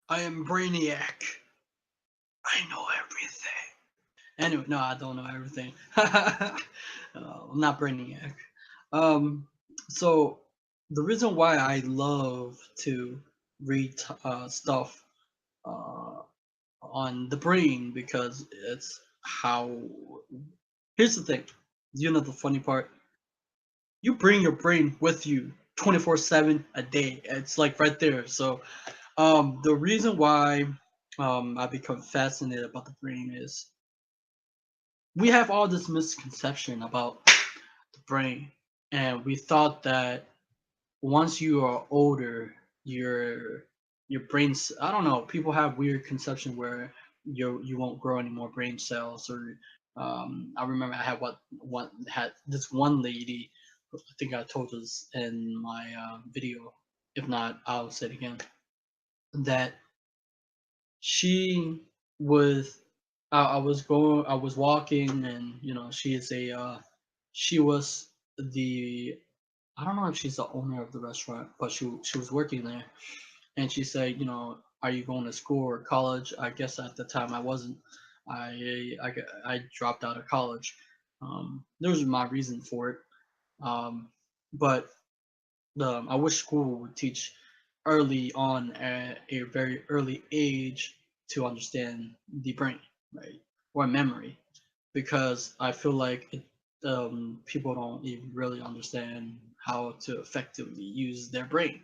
I am Brainiac. I know everything. Anyway, no, I don't know everything. I'm not Brainiac. Um, so the reason why I love to read stuff uh, on the brain because it's how. Here's the thing. You know the funny part. You bring your brain with you 24/7 a day. It's like right there. So the reason why I become fascinated about the brain is we have all this misconception about the brain, and we thought that once you are older, your brain's I don't know. People have weird conception where you won't grow any more brain cells, or I remember I had what had this one lady. I think I told this in my video. If not, I'll say it again. That she was I was walking, and she is a she was the I don't know if she's the owner of the restaurant, but she was working there, and she said, are you going to school or college? I guess at the time I wasn't. I dropped out of college. Those are my reason for it. But I wish school would teach early on at a very early age to understand the brain, right, or memory, because I feel like people don't even really understand how to effectively use their brain.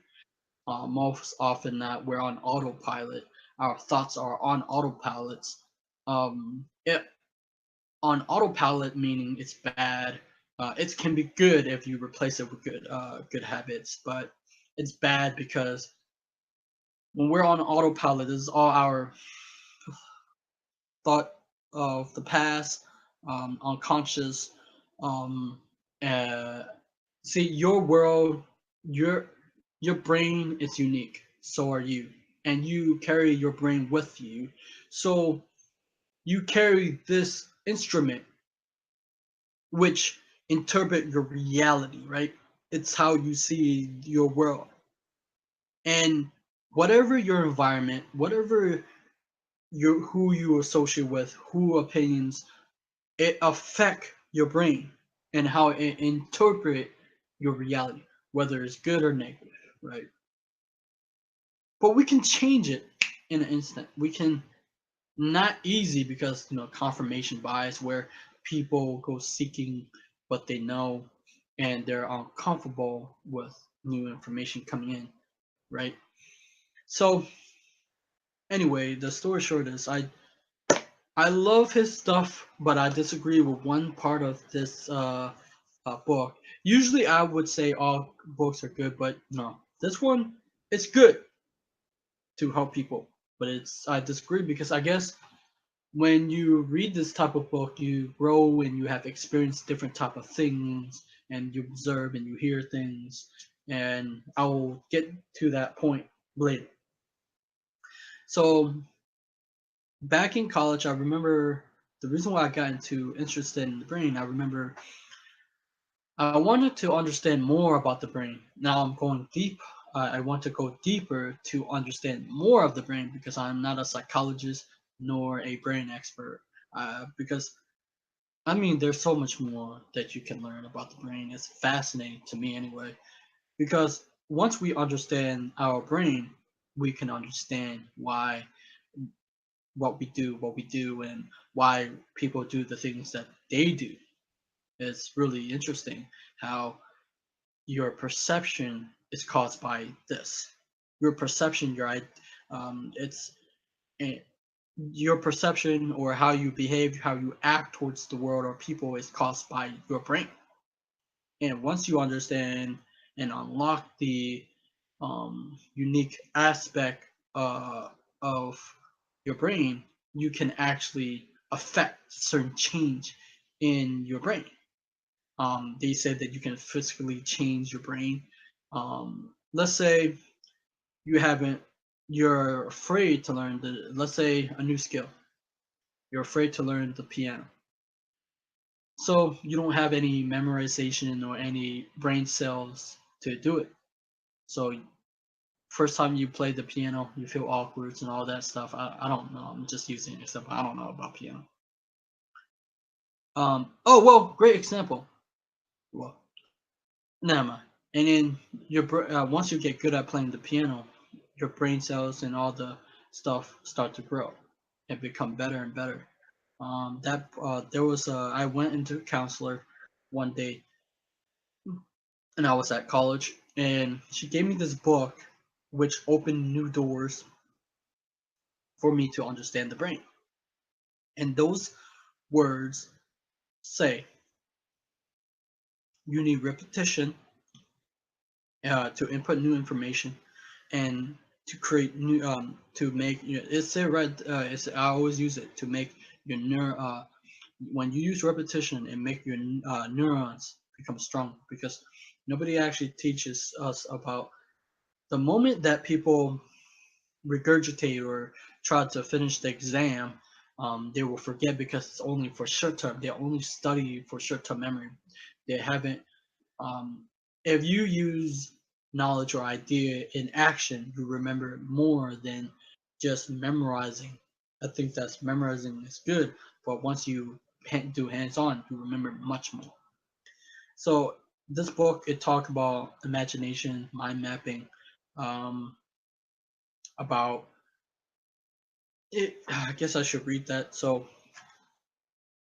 Most often, that we're on autopilot. Our thoughts are on autopilots. It on autopilot meaning it's bad. It can be good if you replace it with good habits, but it's bad because when we're on autopilot, this is all our thought of the past, unconscious. Um, uh, See, your world, your your brain is unique. So are you, and you carry your brain with you. So you carry this instrument which interpret your reality, right? It's how you see your world. And whatever your environment, whatever who you associate with, who opinions, it affect your brain and how it interpret your reality, whether it's good or negative, right? But we can change it in an instant. We can not easy because confirmation bias where people go seeking what they know and they're uncomfortable with new information coming in, right? So anyway, the story short is I love his stuff, but I disagree with one part of this book. Usually I would say all books are good, but no, this one it's good to help people, but it's I disagree because I guess when you read this type of book, you grow and you have experienced different type of things, and you observe and you hear things, and I'll get to that point later. So back in college, I remember the reason why I got into interested in the brain. I remember I wanted to understand more about the brain. Now I'm going deep. I want to go deeper to understand more of the brain because I'm not a psychologist nor a brain expert. Because I mean, there's so much more that you can learn about the brain. It's fascinating to me anyway, because once we understand our brain, we can understand why what we do, and why people do the things that they do. It's really interesting how your perception is caused by this. Your perception, it's eh, your perception or how you behave, how you act towards the world or people is caused by your brain. And once you understand and unlock the unique aspect of your brain, you can actually affect certain change in your brain. They said that you can physically change your brain. Let's say you haven't, you're afraid to learn let's say a new skill. You're afraid to learn the piano. So you don't have any memorization or any brain cells to do it. So first time you play the piano, you feel awkward and all that stuff. I don't know. I'm just using an example. I don't know about piano. Oh well, great example. Well, never mind. And then once you get good at playing the piano, your brain cells and all the stuff start to grow and become better and better. That there was I went into a counselor one day, and I was at college, and she gave me this book, which opened new doors for me to understand the brain. And those words say you need repetition to input new information and to create new to make it's a right it's I always use it to make your when you use repetition and make your neurons become strong, because nobody actually teaches us about the moment that people regurgitate or try to finish the exam. They will forget because it's only for short term. They only study for short term memory. They haven't um, if you use knowledge or idea in action, you remember more than just memorizing. I think that's memorizing is good, but once you do hands-on, you remember much more. So this book, it talked about imagination, mind mapping, um, about it. I guess I should read that. So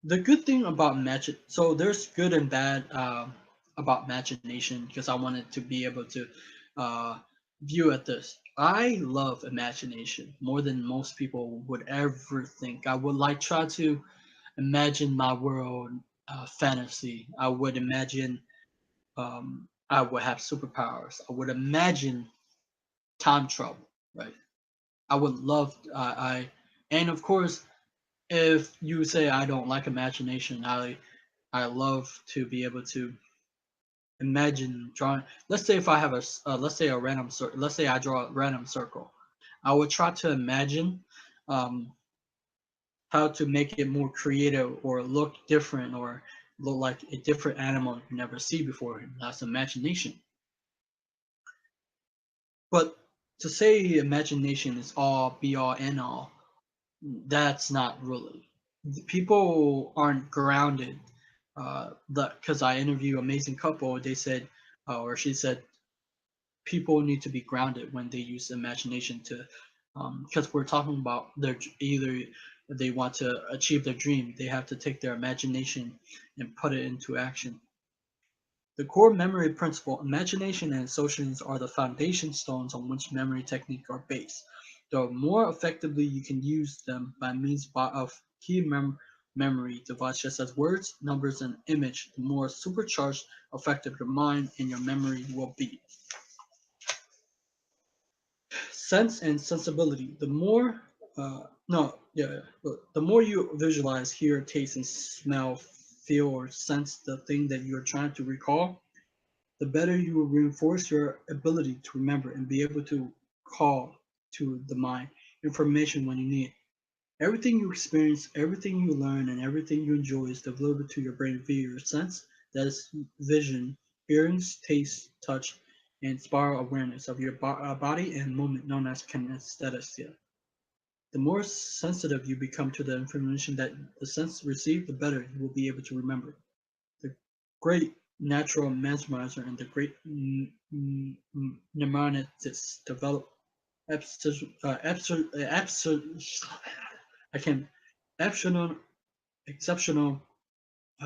the good thing about magic, so there's good and bad about imagination, because I wanted to be able to uh, view at this. I love imagination more than most people would ever think. I would like try to imagine my world fantasy. I would imagine I would have superpowers. I would imagine time travel, right? I would love and of course, if you say I don't like imagination, I love to be able to imagine drawing. Let's say if I have let's say a random circle. Let's say I draw a random circle. I would try to imagine um, how to make it more creative or look different or look like a different animal you never see before. That's imagination. But to say imagination is all be all end all, that's not really. People aren't grounded. Because I interview amazing couple, they said, or she said, people need to be grounded when they use imagination to, because we're talking about their either they want to achieve their dream, they have to take their imagination and put it into action. The core memory principle, imagination and associations are the foundation stones on which memory techniques are based. The more effectively you can use them by means of key memory devices such as words, numbers, and image, the more supercharged, effective your mind and your memory will be. Sense and sensibility. The more, no, yeah, the more you visualize, hear, taste, and smell, feel, or sense the thing that you're trying to recall, the better you will reinforce your ability to remember and be able to call to the mind information when you need it. Everything you experience, everything you learn, and everything you enjoy is delivered to your brain via your sense. That is vision, hearings, taste, touch, and spiral awareness of your body and moment known as kinesthesia. The more sensitive you become to the information that the sense receive, the better you will be able to remember. The great natural mesmerizer and the great mnemonist developed I can exceptional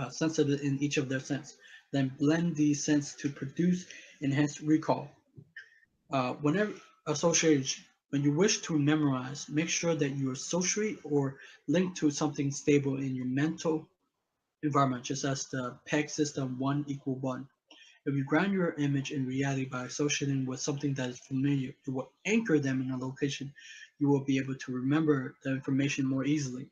sensitive in each of their sense, then blend these sense to produce enhanced recall. Whenever association, when you wish to memorize, make sure that you associate or link to something stable in your mental environment, just as the PEG system 1 equal 1. If you ground your image in reality by associating with something that is familiar, you will anchor them in a location. You will be able to remember the information more easily.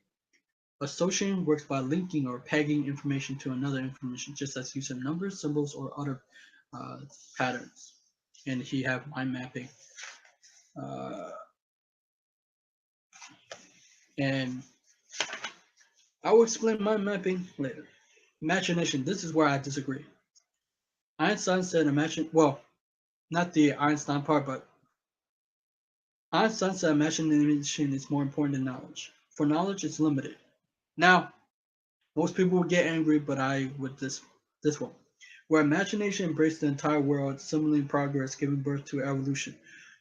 Associating works by linking or pegging information to another information, just as using numbers, symbols, or other uh, patterns. And he have mind mapping. Uh, and I will explain mind mapping later. Imagination, this is where I disagree. Einstein said imagine, well, not the Einstein part, but Einstein said imagination is more important than knowledge. For knowledge, it's limited. Now, most people would get angry, but I would this one. Where imagination embraced the entire world, similarly progress, giving birth to evolution.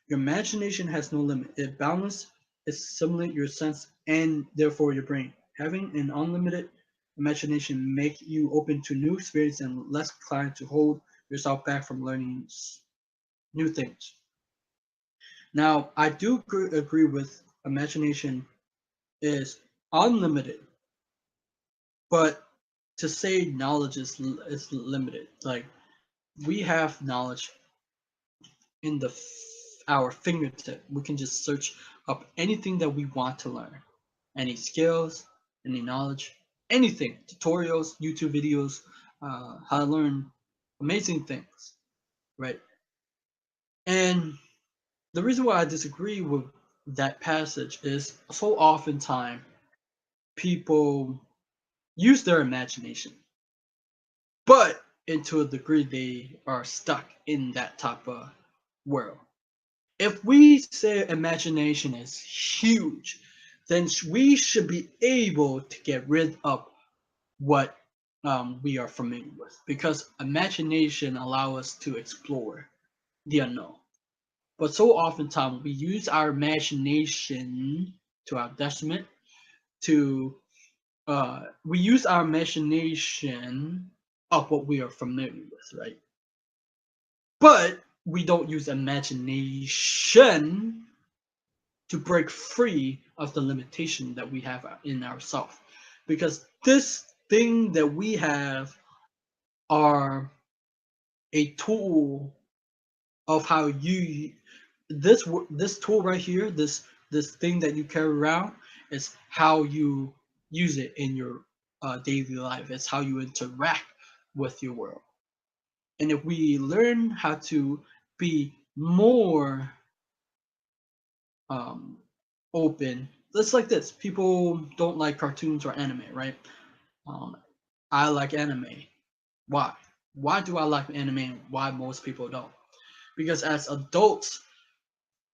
Your imagination has no limit. It balances, it stimulates your sense and therefore your brain. Having an unlimited imagination make you open to new experience and less inclined to hold yourself back from learning new things. Now, I do agree with imagination is unlimited, but to say knowledge is limited. Like we have knowledge in our fingertip. We can just search up anything that we want to learn, any skills, any knowledge, anything, tutorials, YouTube videos, how to learn amazing things, right? And the reason why I disagree with that passage is so oftentimes people use their imagination, but into a degree they are stuck in that type of world. If we say imagination is huge, then we should be able to get rid of what we are familiar with, because imagination allows us to explore the unknown. But so oftentimes we use our imagination to our detriment. To we use our imagination of what we are familiar with, right? But we don't use imagination to break free of the limitation that we have in ourselves, because this thing that we have are a tool of how you this tool right here, this thing that you carry around, is how you use it in your daily life. It's how you interact with your world. And if we learn how to be more um, open, it's like this: people don't like cartoons or anime, right? um, I like anime. Why? Why do I like anime and why most people don't? Because as adults,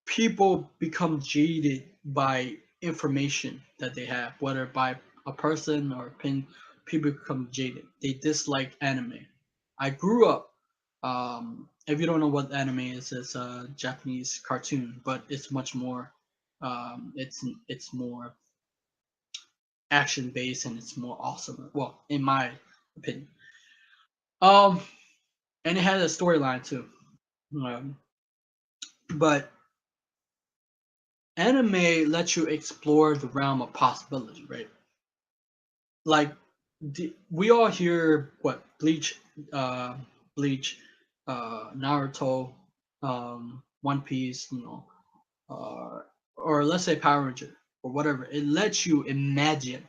people become jaded by information that they have, whether by a person or opinion. People become jaded. They dislike anime. I grew up. If you don't know what anime is, it's a Japanese cartoon, but it's much more. It's more action based and it's more awesome. Well, in my opinion. Um, and it has a storyline too. Um, but anime lets you explore the realm of possibility, right? Like we all hear what uh, Bleach, Naruto, One Piece, or let's say Power Ranger or whatever. It lets you imagine,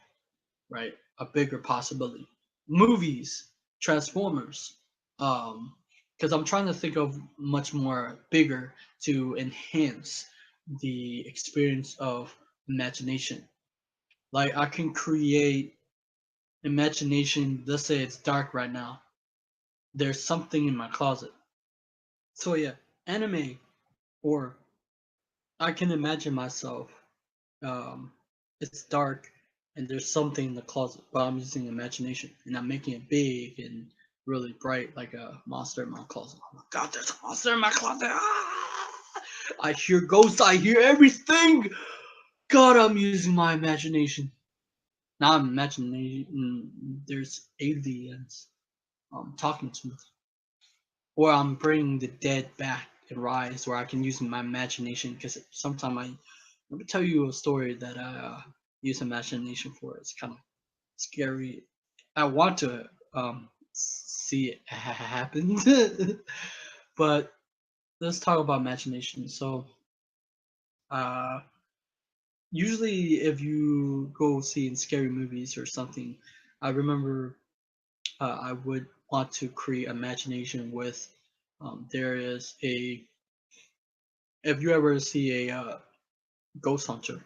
right, a bigger possibility. Movies, Transformers, because I'm trying to think of much more bigger to enhance the experience of imagination. Like I can create imagination. Let's say it's dark right now. There's something in my closet. So yeah, anime, or I can imagine myself. Um, it's dark and there's something in the closet, but I'm using imagination and I'm making it big and really bright, like a monster in my closet. Oh my god, there's a monster in my closet! Ah! I hear ghosts. I hear everything. God, I'm using my imagination. Now I'm imagining there's aliens talking to me, or I'm bringing the dead back and rise, where I can use my imagination. Because sometimes let me tell you a story that I use imagination for. It's kind of scary. I want to see it happen, but let's talk about imagination. So, uh, usually, if you go see in scary movies or something, I remember I would want to create imagination with. There is a if you ever see a ghost hunter,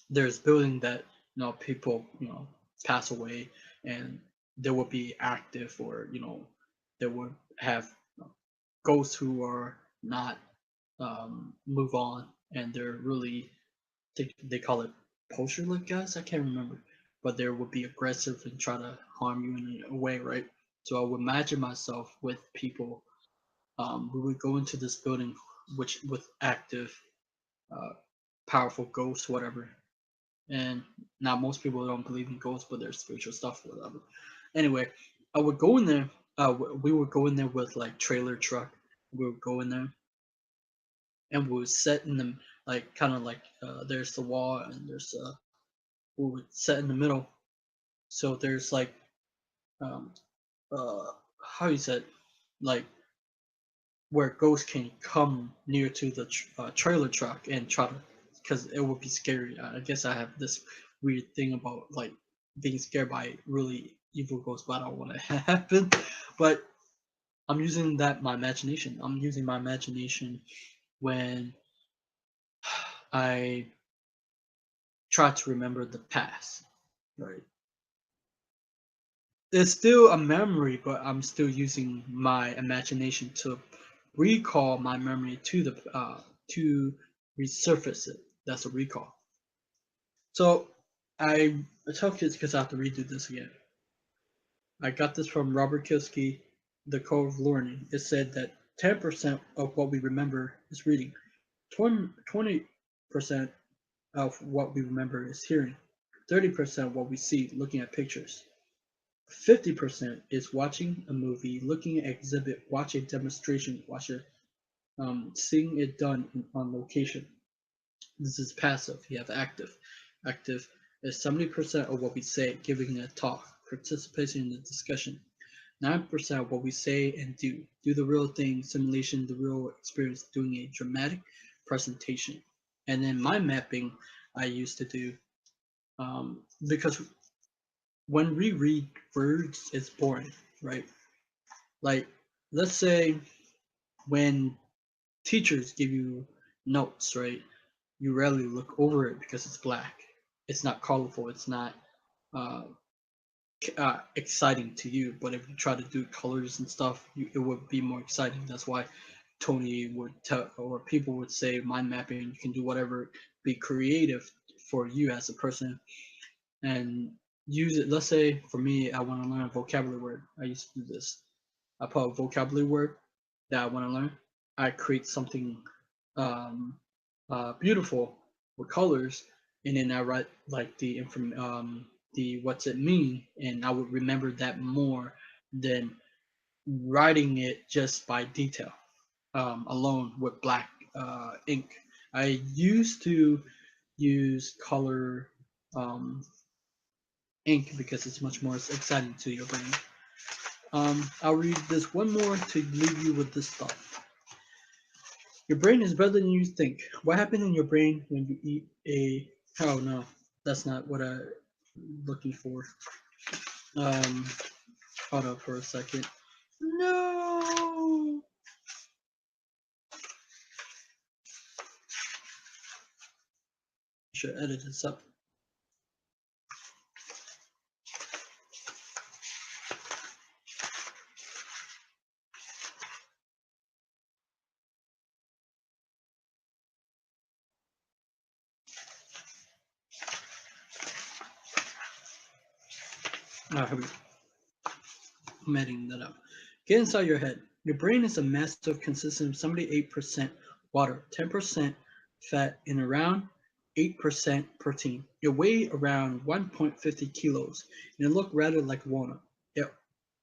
there's building that people pass away, and they will be active, or they would have ghosts who are not move on. and they're really, they call it poacher-like guys. I can't remember, but they would be aggressive and try to harm you in a way, right? So I would imagine myself with people. We would go into this building, which with active, uh, powerful ghosts, whatever. And now most people don't believe in ghosts, but there's spiritual stuff, whatever. Anyway, I would go in there. We would go in there with like trailer truck. We would go in there and we would set in them like kind of like there's the wall and there's we would set in the middle. So there's like um how you said like where ghosts can come near to the trailer truck and try to, because it would be scary. I guess I have this weird thing about like being scared by really evil ghosts, but I don't want to happen. But I'm using that my imagination. I'm using my imagination when I try to remember the past. Right. It's still a memory, but I'm still using my imagination to recall my memory to the to resurface it. That's a recall. So I tell kids because I have to redo this again. I got this from Robert Kilsky, The Code of Learning. It said that 10% of what we remember is reading, 20% of what we remember is hearing, 30% what we see looking at pictures, 50% is watching a movie, looking at an exhibit, watching a demonstration, seeing it done on location. This is passive. You have active. Active is 70% of what we say, giving a talk, participation in the discussion. 9% of what we say and do the real thing, simulation, the real experience, doing a dramatic presentation. And then mind mapping, I used to do because when we read words, it's boring, right? Like, let's say when teachers give you notes, right? You rarely look over it because it's black. It's not colorful. It's not uh, exciting to you. But if you try to do colors and stuff, it would be more exciting. That's why Tony would tell, or people would say, mind mapping. You can do whatever, be creative for you as a person, and use it. Let's say for me, I want to learn a vocabulary word. I used to do this. I put a vocabulary word that I want to learn. I create something um, beautiful with colors, and then I write like the what's it mean, and I would remember that more than writing it just by detail alone with black ink. I used to use color ink because it's much more exciting to your brain. I'll read this one more to leave you with this thought. Your brain is better than you think. What happens in your brain when you eat a? Oh no, that's not what I'm looking for. Um, hold up for a second. No. Should edit this up. Here we go. I'm editing that up. Get inside your head. Your brain is a massive consisting of 78% water, 10% fat, and around 8% protein. It weighs around 1.50 kilos, and it looks rather like a walnut. It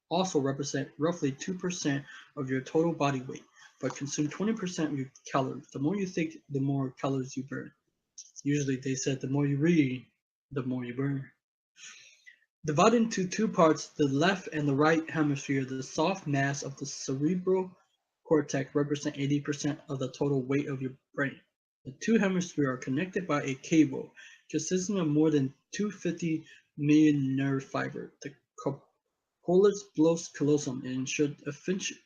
also represents roughly 2% of your total body weight, but consume 20% of your calories. The more you think, the more calories you burn. Usually they said the more you read, the more you burn. Divided into two parts, the left and the right hemisphere, the soft mass of the cerebral cortex represents 80% of the total weight of your brain. The two hemispheres are connected by a cable consisting of more than 250 million nerve fibers. The corpus callosum ensured efficient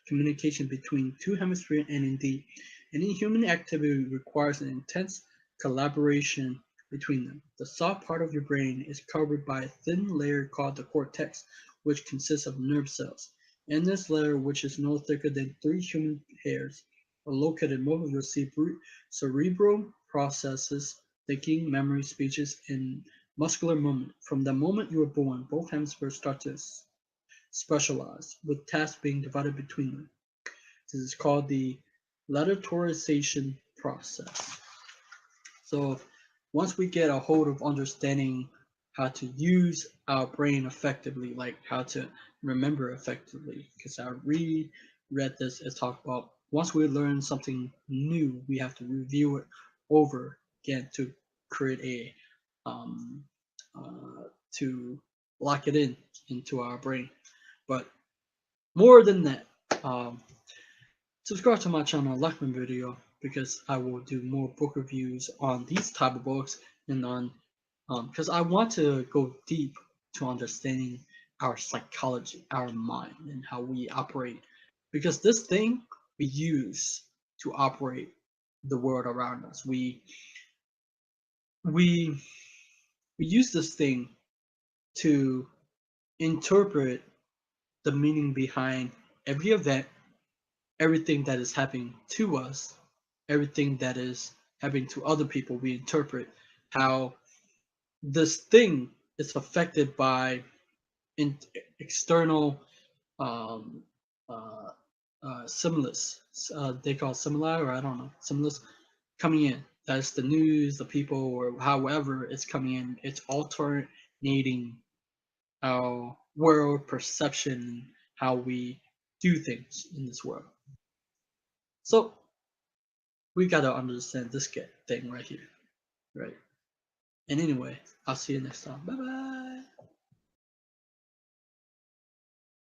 communication between two hemispheres, and indeed, any human activity requires an intense collaboration between them. The soft part of your brain is covered by a thin layer called the cortex, which consists of nerve cells. In this layer, which is no thicker than 3 human hairs, are located most of your cerebral processes, thinking, memory, speeches, and muscular movement. From the moment you were born, both hemispheres start to specialize, with tasks being divided between them. This is called the lateralization process. So once we get a hold of understanding how to use our brain effectively, like how to remember effectively, because I reread this, it talked about once we learn something new, we have to review it over again to create um, to lock it in into our brain. But more than that, um, subscribe to my channel, like my video, because I will do more book reviews on these type of books and on because I want to go deep to understanding our psychology, our mind, and how we operate. Because this thing we use to operate the world around us. We we use this thing to interpret the meaning behind every event, everything that is happening to us, everything that is happening to other people. We interpret how this thing is affected by in external um, uh, stimulus. They call it stimuli, or I don't know, stimulus coming in. That's the news, the people, or however it's coming in. It's alternating our world perception, how we do things in this world. So we gotta understand this thing right here, right? And anyway, I'll see you next time. Bye bye.